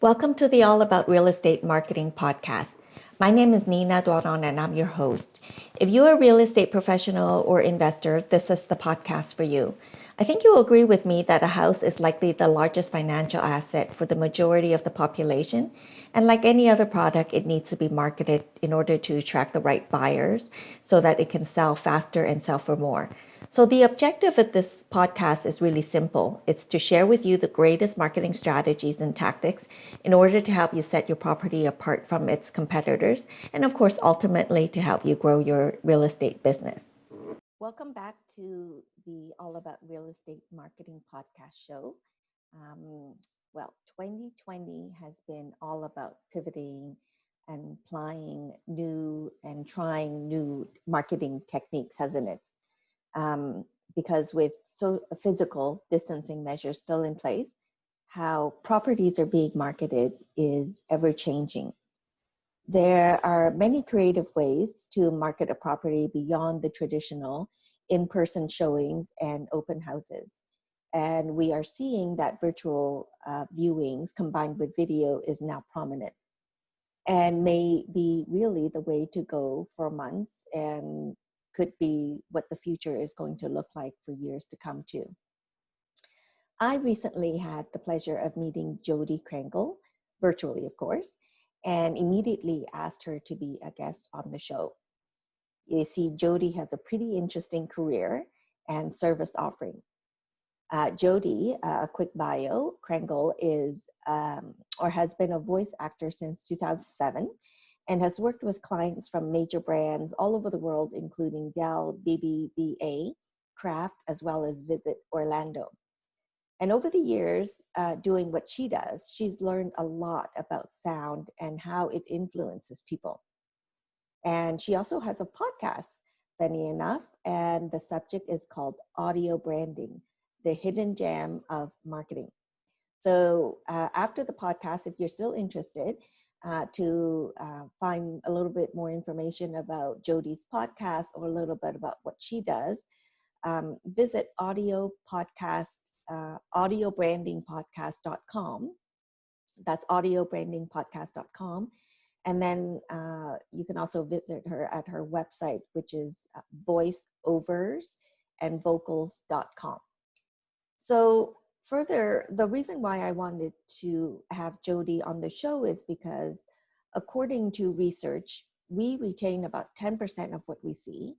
Welcome to the All About Real Estate Marketing podcast. My name is Nina Doiron and I'm your host. If you're a real estate professional or investor, this is the podcast for you. I think you'll agree with me that a house is likely the largest financial asset for the majority of the population. And like any other product, it needs to be marketed in order to attract the right buyers so that it can sell faster and sell for more. So the objective of this podcast is really simple. It's to share with you the greatest marketing strategies and tactics in order to help you set your property apart from its competitors, and of course, ultimately to help you grow your real estate business. Welcome back to the All About Real Estate Marketing podcast show. 2020 has been all about pivoting and applying new and trying new marketing techniques, hasn't it? Because with physical distancing measures still in place, how properties are being marketed is ever changing. There are many creative ways to market a property beyond the traditional in-person showings and open houses. And we are seeing that virtual viewings combined with video is now prominent and may be really the way to go for months and could be what the future is going to look like for years to come too. I recently had the pleasure of meeting Jodi Krangle, virtually of course, and immediately asked her to be a guest on the show. You see, Jodi has a pretty interesting career and service offering. Jodi, a quick bio, Krangle is or has been a voice actor since 2007 and has worked with clients from major brands all over the world, including Dell, BBVA, Kraft, as well as Visit Orlando. And over the years, doing what she does, she's learned a lot about sound and how it influences people. And she also has a podcast, funny enough, and the subject is called Audio Branding, the Hidden Gem of Marketing. So after the podcast, if you're still interested to find a little bit more information about Jodi's podcast or a little bit about what she does, visit audiobrandingpodcast.com. That's audiobrandingpodcast.com. And then you can also visit her at her website, which is voiceoversandvocals.com. So further, the reason why I wanted to have Jodi on the show is because according to research, we retain about 10% of what we see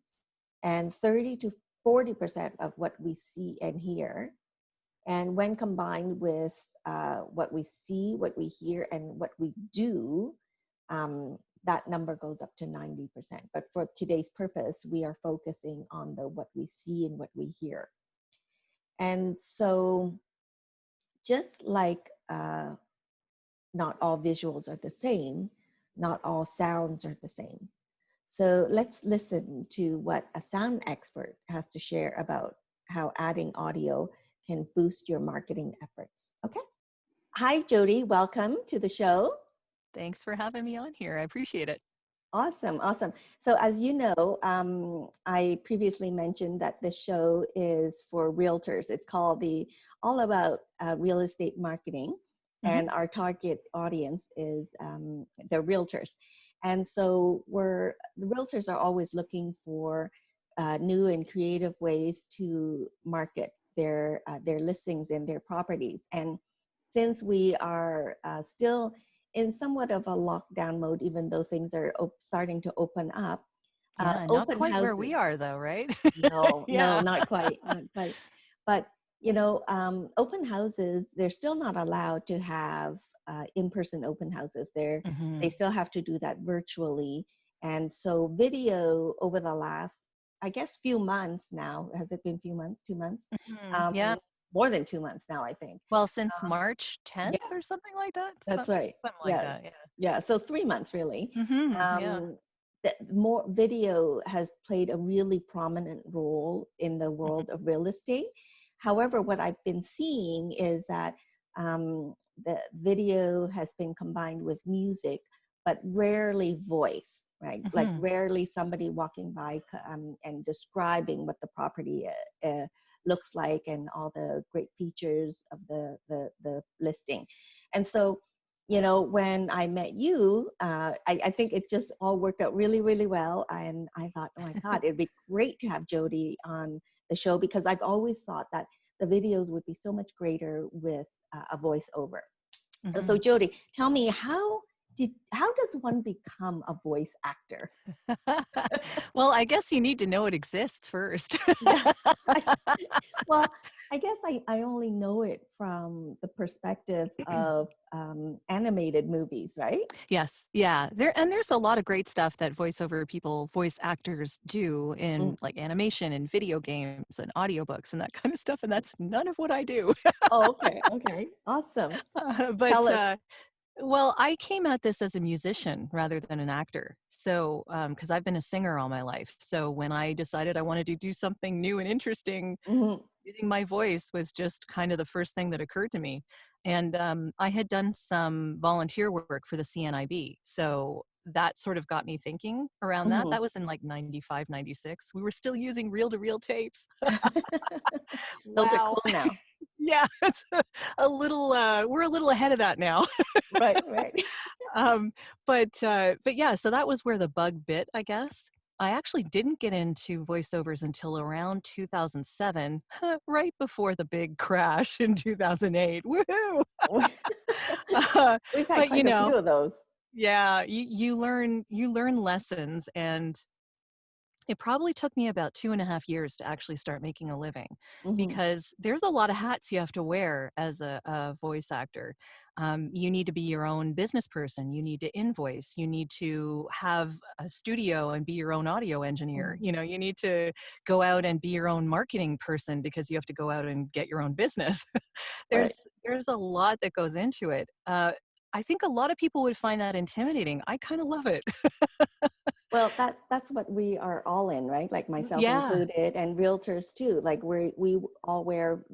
and 30 to 40% of what we see and hear. And when combined with what we see, what we hear, and what we do, that number goes up to 90%. But for today's purpose, we are focusing on the what we see and what we hear. And so just like not all visuals are the same, not all sounds are the same. So let's listen to what a sound expert has to share about how adding audio can boost your marketing efforts. Okay. Hi, Jodi. Welcome to the show. Thanks for having me on here. I appreciate it. Awesome. So as you know, I previously mentioned that the show is for realtors. It's called the All About Real Estate Marketing. Mm-hmm. And our target audience is the realtors. And so the realtors are always looking for new and creative ways to market their listings and their properties. And since we are still in somewhat of a lockdown mode, even though things are starting to open up. Yeah, not quite houses, where we are though, right? No, not quite. But, open houses, they're still not allowed to have in-person open houses. They still have to do that virtually. And so video over the last, I guess, few months now, has it been few months, 2 months? Yeah. More than 2 months now, I think. Well, since March 10th or something like that. That's right. Something like that, yeah. Yeah, so 3 months really. Yeah. More video has played a really prominent role in the world of real estate. However, what I've been seeing is that the video has been combined with music, but rarely voice, right? Like rarely somebody walking by and describing what the property looks like and all the great features of the listing. And so you know, when I met you, I think it just all worked out really, really well. And I thought, oh my God, it'd be great to have Jodi on the show, because I've always thought that the videos would be so much greater with a voiceover. So Jodi, tell me, how does one become a voice actor? Well, I guess you need to know it exists first. Yeah. Well, I guess I only know it from the perspective of animated movies, right? Yes. Yeah. There's a lot of great stuff that voiceover people, voice actors do in Mm. like animation and video games and audiobooks and that kind of stuff. And that's none of what I do. Oh, okay. Okay. Awesome. But Tell us. well, I came at this as a musician rather than an actor. So, because I've been a singer all my life. So when I decided I wanted to do something new and interesting, Mhm. using my voice was just kind of the first thing that occurred to me. And I had done some volunteer work for the CNIB. So that sort of got me thinking around that. Mhm. That was in like 95, 96. We were still using reel to reel tapes. Those are Wow. cool now. Yeah, it's a little, we're a little ahead of that now. Right, right. Um, but yeah, so that was where the bug bit, I guess. I actually didn't get into voiceovers until around 2007, right before the big crash in 2008. Woohoo! Uh, We've had but you quite a few know, of those. yeah, you learn lessons, and it probably took me about 2.5 years to actually start making a living, Mhm. because there's a lot of hats you have to wear as a voice actor. You need to be your own business person. You need to invoice. You need to have a studio and be your own audio engineer. Mhm. You know, you need to go out and be your own marketing person because you have to go out and get your own business. Right. There's a lot that goes into it. I think a lot of people would find that intimidating. I kind of love it. Well, that's what we are all in, right? Like myself Yeah, included, and realtors too. Like we all wear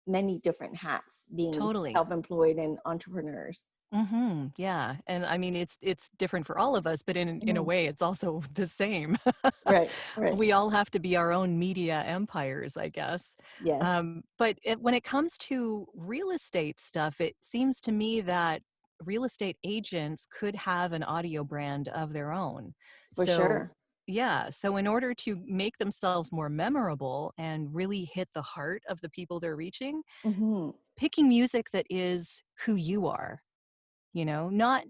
many different hats, being totally. self-employed and entrepreneurs. Yeah, and I mean, it's different for all of us, but in a Mhm. way, it's also the same. Right, right. We all have to be our own media empires, I guess. Yes, When it comes to real estate stuff, it seems to me that real estate agents could have an audio brand of their own. for So, sure. yeah, so in order to make themselves more memorable and really hit the heart of the people they're reaching, Mhm. picking music that is who you are, not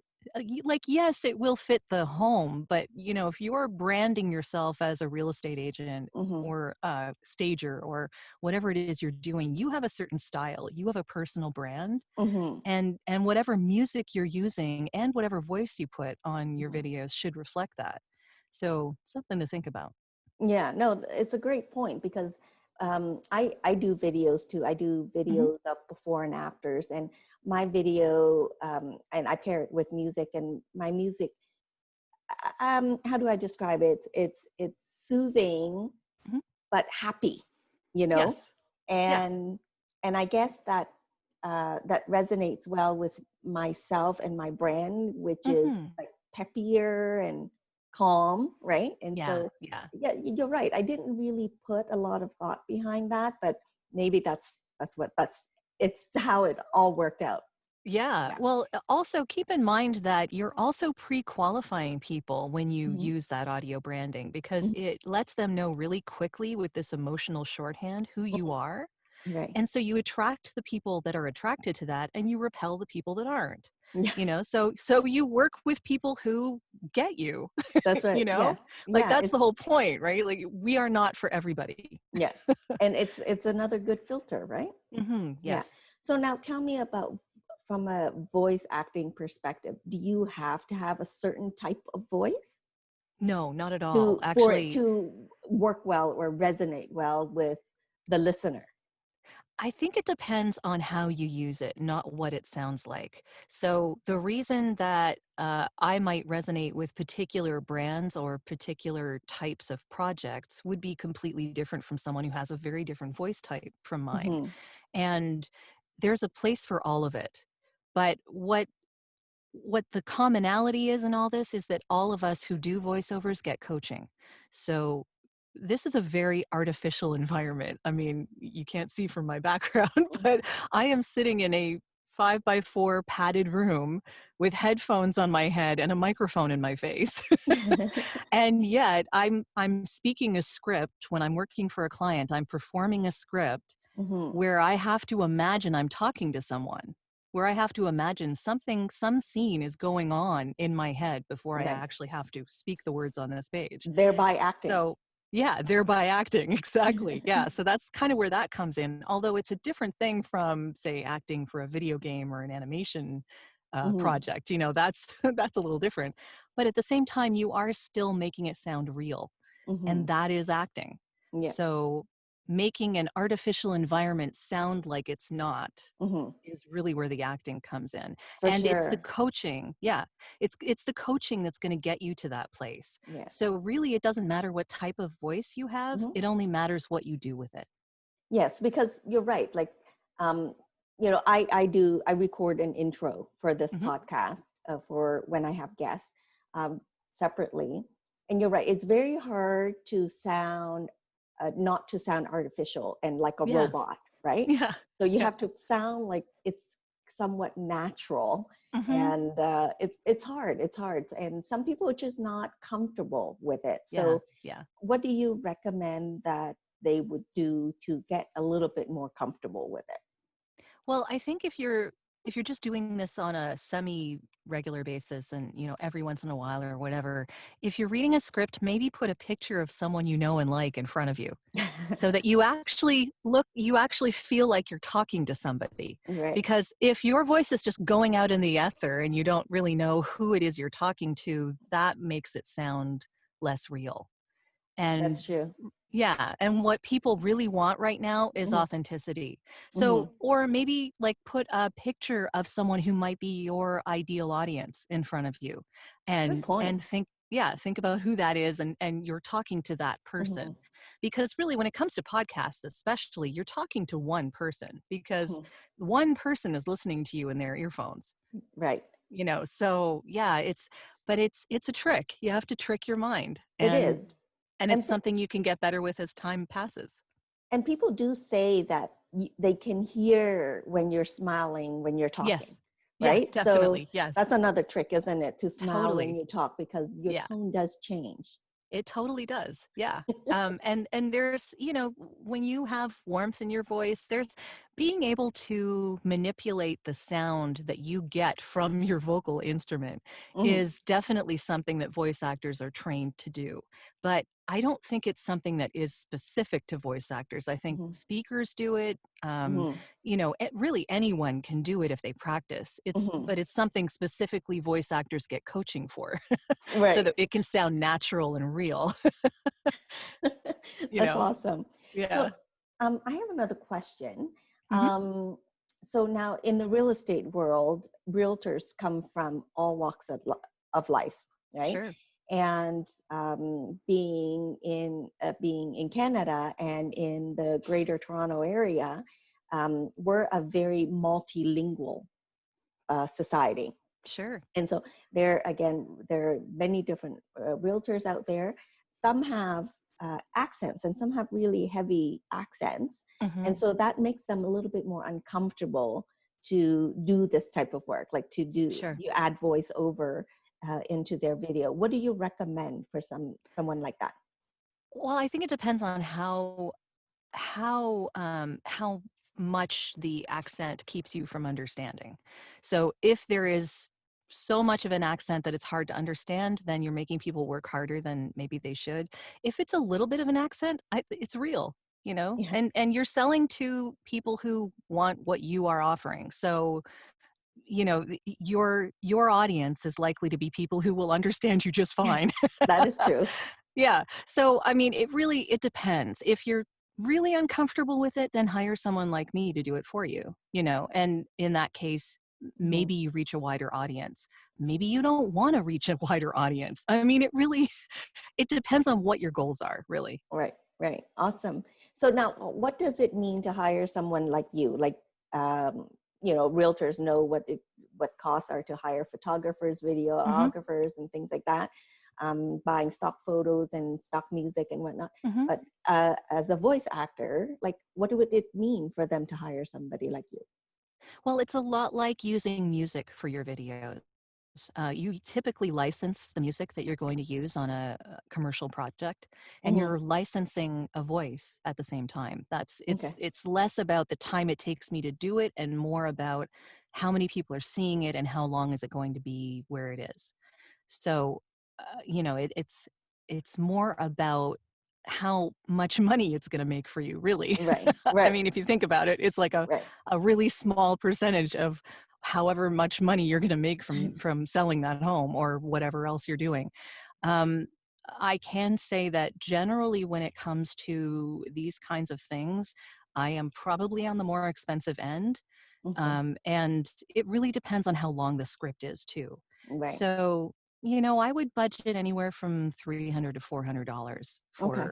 like, yes, it will fit the home, but if you're branding yourself as a real estate agent Mhm. or a stager or whatever it is you're doing, you have a certain style, you have a personal brand, Mhm. and whatever music you're using and whatever voice you put on your Mhm. videos should reflect that. So something to think about. Yeah, no, it's a great point, because I do videos too. I do Hmm. videos of before and afters, and my video, and I pair it with music, and my music, how do I describe it? It's soothing Hmm. but happy, you know, Yes. Yeah. and I guess that that resonates well with myself and my brand, which is Hmm. like peppier and calm, right? And Yeah. so, Yeah. yeah, you're right. I didn't really put a lot of thought behind that, but maybe that's it's how it all worked out. Yeah. Yeah. Well, also keep in mind that you're also pre-qualifying people when you Hmm. use that audio branding, because Hmm. it lets them know really quickly with this emotional shorthand who you are. Right. And so you attract the people that are attracted to that and you repel the people that aren't. Yeah, So you work with people who get you, that's you right. know? Yes. Like Yeah. that's It's the whole point, right? Like we are not for everybody. yes. And it's another good filter, right? Yeah. Yes. So now tell me about, from a voice acting perspective, do you have to have a certain type of voice No, not at all. to for it Actually, to work well or resonate well with the listener? I think it depends on how you use it, not what it sounds like. So, the reason that I might resonate with particular brands or particular types of projects would be completely different from someone who has a very different voice type from mine. Hmm. And there's a place for all of it. But what the commonality is in all this is that all of us who do voiceovers get coaching. So this is a very artificial environment. I mean, you can't see from my background, but I am sitting in a 5x4 padded room with headphones on my head and a microphone in my face. And yet I'm speaking a script when I'm working for a client. I'm performing a script Mm-hmm. where I have to imagine I'm talking to someone, where I have to imagine some scene is going on in my head before I Right. actually have to speak the words on this page. Thereby acting. So yeah, thereby acting. Exactly. Yeah. So that's kind of where that comes in. Although it's a different thing from, say, acting for a video game or an animation Mm-hmm. project. You know, that's that's a little different. But at the same time, you are still making it sound real, Mm-hmm. and that is acting. Yes. So making an artificial environment sound like it's not Mm-hmm. is really where the acting comes in. For And it's the sure. coaching. Yeah. It's the coaching that's going to get you to that place. Yes. So really it doesn't matter what type of voice you have. Mm-hmm. It only matters what you do with it. Yes, because you're right. Like, um, I record an intro for this Hmm. podcast for when I have guests separately. And you're right. It's very hard to sound, not to sound artificial and like a Yeah. robot, right? Yeah. So you Yeah. have to sound like it's somewhat natural. Hmm. And it's hard. It's hard. And some people are just not comfortable with it. Yeah. So Yeah. what do you recommend that they would do to get a little bit more comfortable with it? Well, I think if you're just doing this on a semi regular basis and, you know, every once in a while or whatever, if you're reading a script, maybe put a picture of someone you know and like in front of you, so that you actually feel like you're talking to somebody. Right. Because if your voice is just going out in the ether and you don't really know who it is you're talking to, that makes it sound less real. And That's true. yeah, and what people really want right now is Hmm. authenticity. Hmm. So, or maybe like put a picture of someone who might be your ideal audience in front of you, Good point. and think about who that is, and you're talking to that person. Hmm. Because really when it comes to podcasts especially, you're talking to one person, because Hmm. one person is listening to you in their earphones. Right. You know, so yeah, it's a trick. You have to trick your mind, It is. and And it's something you can get better with as time passes. and people do say that they can hear when you're smiling when you're talking, Yes. Yeah, right? So definitely. Yes. that's another trick, isn't it? To smile when Totally. you talk because your Yeah. tone does change. It totally does. Yeah. And there's, you know, when you have warmth in your voice, there's being able to manipulate the sound that you get from your vocal instrument Hmm. is definitely something that voice actors are trained to do. But I don't think it's something that is specific to voice actors. I think Hmm. speakers do it. Hmm. You know, really anyone can do it if they practice. Hmm. But it's something specifically voice actors get coaching for. So Right. that it can sound natural and real, you That's know? awesome. So Yeah. I have another question. Hmm. Um, so now in the real estate world, realtors come from all walks of life, right? Sure. And being in Canada and in the Greater Toronto area, we're a very multilingual society. Sure. And so there are many different realtors out there. Some have accents and some have really heavy accents. Hmm. And so that makes them a little bit more uncomfortable to do this type of work, like Sure. you add voiceover into their video. What do you recommend for someone like that? Well, I think it depends on how much the accent keeps you from understanding. So if there is so much of an accent that it's hard to understand, then you're making people work harder than maybe they should. If it's a little bit of an accent, it's real, you know, Yeah, and you're selling to people who want what you are offering. So you know your audience is likely to be people who will understand you just fine. that is true. Yeah. So, I mean, it depends. If you're really uncomfortable with it, then hire someone like me to do it for you, you know, and in that case, Hmm. maybe you reach a wider audience. Maybe you don't want to reach a wider audience. I mean, it really, it depends on what your goals are, really. Right, right. Awesome. So now, what does it mean to hire someone like you? Like, realtors know what costs are to hire photographers, Hmm. videographers, and things like that. Buying stock photos and stock music and whatnot. Hmm. But as a voice actor, like, what would it mean for them to hire somebody like you? Well, it's a lot like using music for your videos. You typically license the music that you're going to use on a commercial project, and Mm-hmm. you're licensing a voice at the same time. Okay. It's less about the time it takes me to do it and more about how many people are seeing it and how long is it going to be where it is. So, it's more about how much money it's going to make for you, really. Right. I Right. mean, if you think about it, it's like Right. a really small percentage of however much money you're going to make from selling that home or whatever else you're doing. Um, I can say that generally, when it comes to these kinds of things, I am probably on the more expensive end. Mm-hmm. And it really depends on how long the script is too. Right. So, I would budget anywhere from $300 to $400 Okay.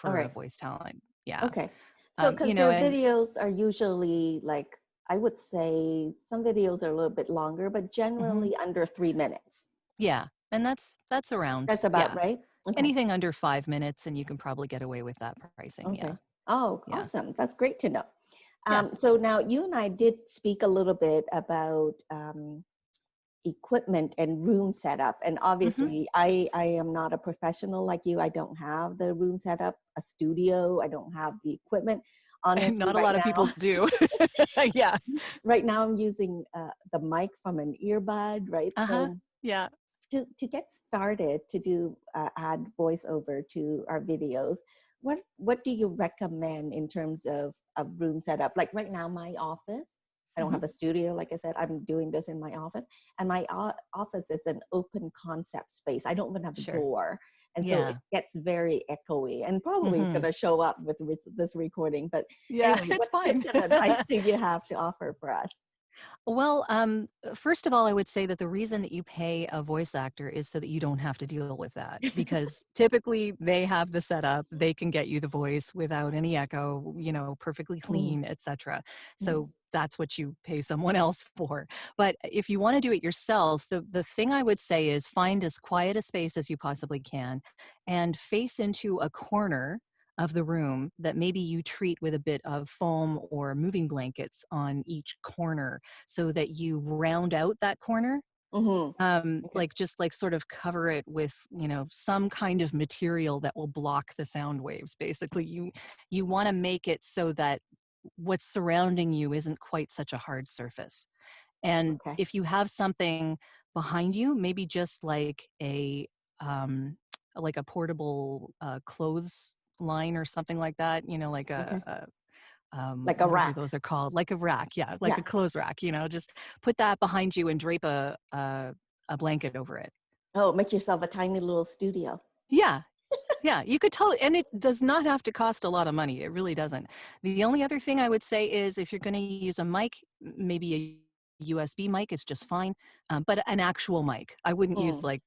All for a right. voice talent. Yeah. Okay. So, because your And videos are usually like, I would say some videos are a little bit longer, but mhm, generally under 3 minutes. yeah, and that's around, That's about yeah. right. Okay. Anything under 5 minutes, and you can probably get away with that pricing. Yeah. Okay. Oh, Yeah. awesome. That's great to know. Yeah. So now you and I did speak a little bit about equipment and room setup. And Hmm. obviously, I am not a professional like you. I don't have the room setup, a studio. I don't have the equipment. And Honestly, not a lot of people do. Yeah. right now I'm using the mic from an earbud, right? Uh-huh. So Yeah. to get started to do add voiceover to our videos, what do you recommend in terms of a room setup? Like right now, my office, I don't Mhm. have a studio. Like I said, I'm doing this in my office, and my office is an open concept space. I don't even have a Sure. door, and so it Yeah. gets very echoey, and probably it's going Mhm. to show up with this recording. But Yeah, anyway, it's what fine. tips and advice do you have to offer for us? Well, first of all, I would say that the reason that you pay a voice actor is so that you don't have to deal with that because typically they have the setup, they can get you the voice without any echo, perfectly Mhm, clean, etc. mhm, So that's what you pay someone else for. But if you want to do it yourself, the thing I would say is find as quiet a space as you possibly can and face into a corner of the room that maybe you treat with a bit of foam or moving blankets on each corner so that you round out that corner, mhm. Okay, like just like sort of cover it with some kind of material that will block the sound waves. Basically, you want to make it so that what's surrounding you isn't quite such a hard surface. And okay, if you have something behind you, maybe just um like a portable clothes line or something like that, like okay. a Like a whatever rack. those are called, like a rack, yeah, like Yeah. a clothes rack, just put that behind you and drape a blanket over it. Oh, make yourself a tiny little studio. Yeah, yeah, you could totally, and it does not have to cost a lot of money. It really doesn't. The only other thing I would say is if you're going to use a mic, maybe a USB mic is just fine, but an actual mic. I wouldn't use Mm. like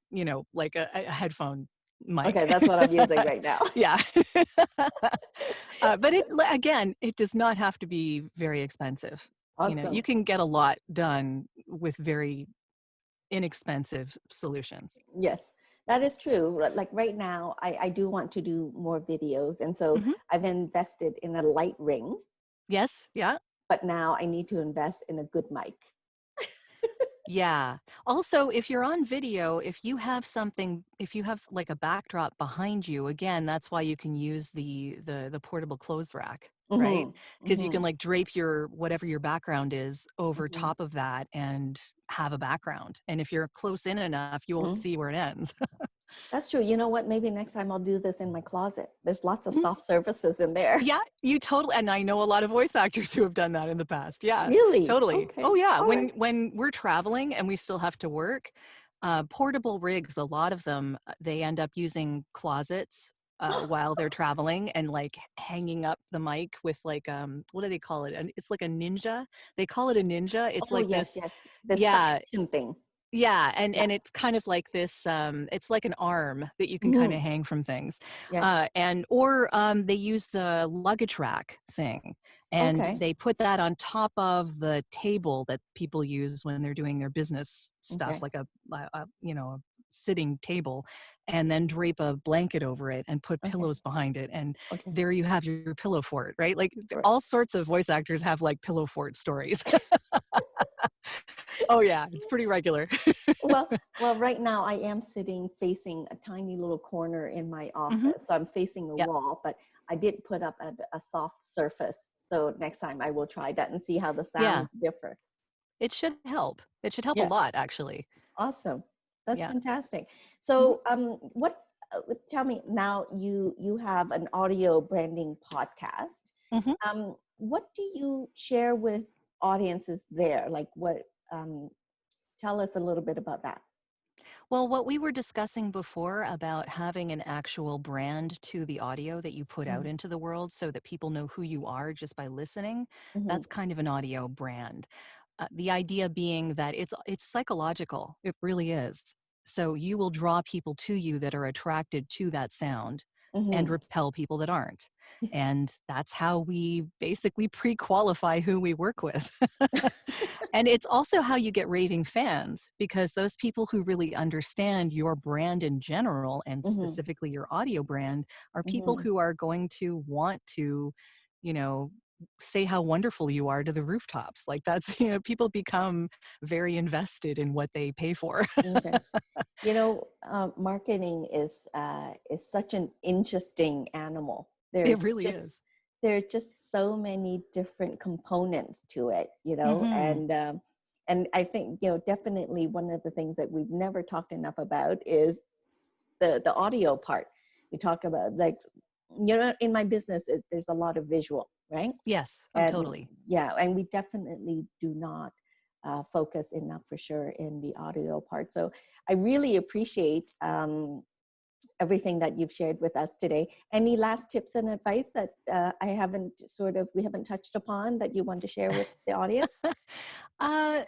a headphone Okay, mic. that's what I'm using right now. Yeah. But again, it does not have to be very expensive. You Awesome. can get a lot done with very inexpensive solutions. Yes, that is true. Like right now, I do want to do more videos. And so Mhm. I've invested in a light ring, Yes. Yeah. but now I need to invest in a good mic. Yeah. Also, if you're on video, if you have like a backdrop behind you, again, that's why you can use the portable clothes rack, right? Mm-hmm. Because you Mm-hmm. can like drape your whatever your background is over Mm-hmm. top of that and have a background. And if you're close in enough, you won't Mm-hmm. see where it ends. That's true. You know what? Maybe next time I'll do this in my closet. There's lots of soft surfaces in there. Yeah, you totally, and I know a lot of voice actors who have done that in the past. Yeah, Really? totally. Okay. Oh yeah, All right. when we're traveling and we still have to work, portable rigs, a lot of them, they end up using closets while they're traveling and like hanging up the mic with like what do they call it? And it's like a ninja. They call it a ninja. It's Oh, like yes, this. yes. The Yeah, suction thing. yeah, Yeah. and it's kind of like this, it's like an arm that you can kind Mm-hmm. of hang from things. Yeah. And or they use the luggage rack thing and Okay. they put that on top of the table that people use when they're doing their business stuff, Okay. like a sitting table and then drape a blanket over it and put Okay. pillows behind it. And Okay. there you have your pillow fort, right? Like Right. all sorts of voice actors have like pillow fort stories. Oh yeah, it's pretty regular. Well, right now I am sitting facing a tiny little corner in my Hmm. office. So I'm facing a Yep. wall, but I did put up a soft surface. So next time I will try that and see how the Yeah, sounds differ. it should help. It should help a Yeah, lot, actually. awesome. That's Yeah. fantastic. Hmm. So what tell me now you have an audio branding podcast. Hmm. What do you share with audiences there? Like what tell us a little bit about that. Well, what we were discussing before about having an actual brand to the audio that you put out Mm-hmm. into the world so that people know who you are just by listening, Mm-hmm. that's kind of an audio brand. The idea being that it's psychological. It really is. So you will draw people to you that are attracted to that sound and Mm-hmm. repel people that aren't. And that's how we basically pre-qualify who we work with. And it's also how you get raving fans, because those people who really understand your brand in general and Mm-hmm. specifically your audio brand are people Mm-hmm. who are going to want to, you know, say how wonderful you are to the rooftops. Like that's, people become very invested in what they pay for. Okay. You know, marketing is such an interesting animal. It really is. There are just so many different components to it, you know, Hmm. and I think definitely one of the things that we've never talked enough about is the audio part. We talk about like in my business there's a lot of visual, right? Yes. Oh, And totally. yeah, and we definitely do not focus enough for sure in the audio part. So I really appreciate everything that you've shared with us today. Any last tips and advice that we haven't touched upon that you want to share with the audience? uh,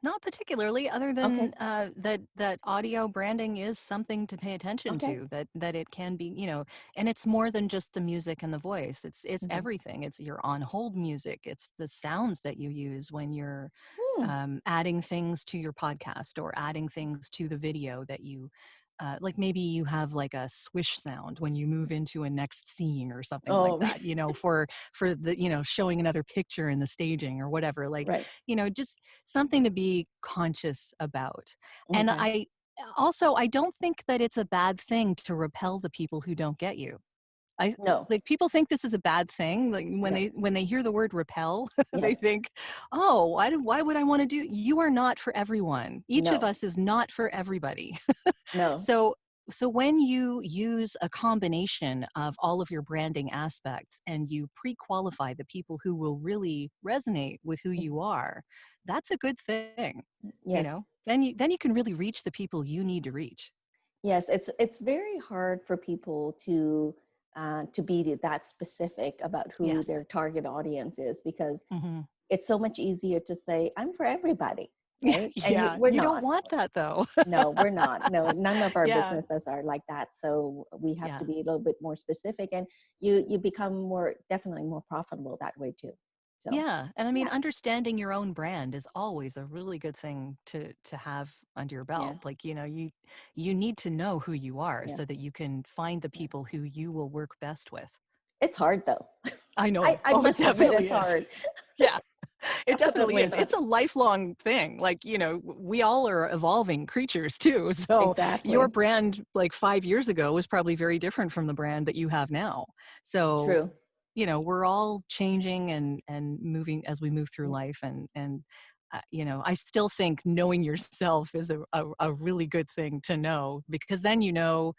Not particularly, other Okay. than that audio branding is something to pay attention Okay. to. That it can be, and it's more than just the music and the voice. It's Hmm. everything. It's your on hold music. It's the sounds that you use when you're Hmm. adding things to your podcast or adding things to the video that you. Like maybe you have like a swish sound when you move into a next scene or something like Oh, that, for the, showing another picture in the staging or whatever. Like, right. just something to be conscious about. And Okay. I don't think that it's a bad thing to repel the people who don't get you. I No. like people think this is a bad thing. Like when No. they hear the word repel, they Yes. think, "Oh, why would I want to do?" You are not for everyone. Each of No. us is not for everybody. No. So when you use a combination of all of your branding aspects and you pre-qualify the people who will really resonate with who you are, that's a good thing. Yes. Then you can really reach the people you need to reach. Yes, it's very hard for people to be that specific about who Yes. their target audience is, because Hmm. it's so much easier to say I'm for everybody, right? And Yeah, we're you don't not. want that though. No, we're not. No, none of our Yeah. businesses are like that. So we have to Yeah. be a little bit more specific, and you become definitely more profitable that way too. So Yeah, and I mean, yeah, understanding your own brand is always a really good thing to have under your yeah, belt. Like, you need to know who you are yeah, so that you can find the yeah. people who you will work best with. It's hard though. I I know. I Oh, it must admit definitely it's is. hard. Yeah, it definitely Definitely is. not. It's a lifelong thing. Like, we all are evolving creatures too. So your Exactly. brand like 5 years ago was probably very different from the brand that you have now. So True. we're all changing and moving as we move through Yeah. life, and I still think knowing yourself is a really good thing to know, because then you know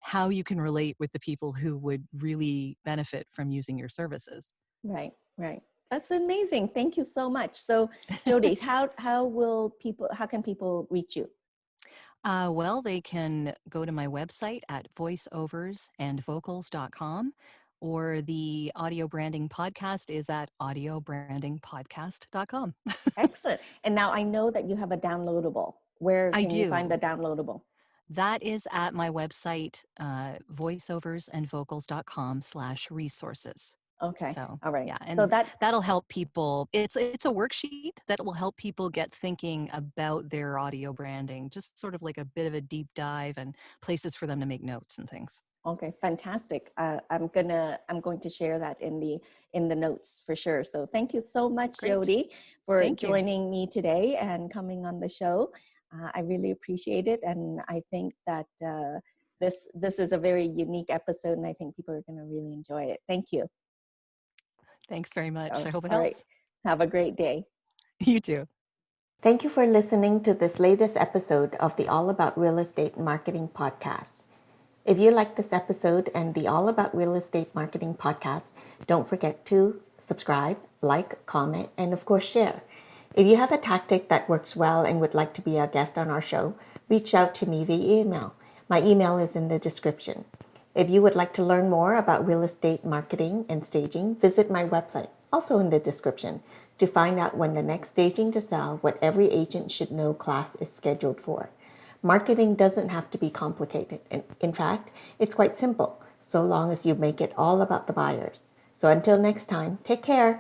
how you can relate with the people who would really benefit from using your services. Right, right. That's amazing. Thank you so much. So, Jodi, how can people reach you? Well, they can go to my website at voiceoversandvocals.com, or the audio branding podcast is at audiobrandingpodcast.com. Excellent. And now I know that you have a downloadable. Where I can you find the do. downloadable? That is at my website, voiceoversandvocals.com/resources. Okay. So All right. yeah, So and that, that'll help people. It's a worksheet that will help people get thinking about their audio branding, just sort of like a bit of a deep dive and places for them to make notes and things. okay, fantastic. I'm going to share that in the notes for sure. So thank you so much, Great. Jodi, for Thank you. joining me today and coming on the show. I really appreciate it, and I think that this is a very unique episode, and I think people are going to really enjoy it. Thank you. Thanks very much. I hope it All right. helps. Have a great day. You too. Thank you for listening to this latest episode of the All About Real Estate Marketing podcast. If you like this episode and the All About Real Estate Marketing podcast, don't forget to subscribe, like, comment, and of course share. If you have a tactic that works well and would like to be a guest on our show, reach out to me via email. My email is in the description. If you would like to learn more about real estate marketing and staging, visit my website, also in the description, to find out when the next Staging to Sell What Every Agent Should Know class is scheduled for. Marketing doesn't have to be complicated. In fact, it's quite simple, so long as you make it all about the buyers. So until next time, take care.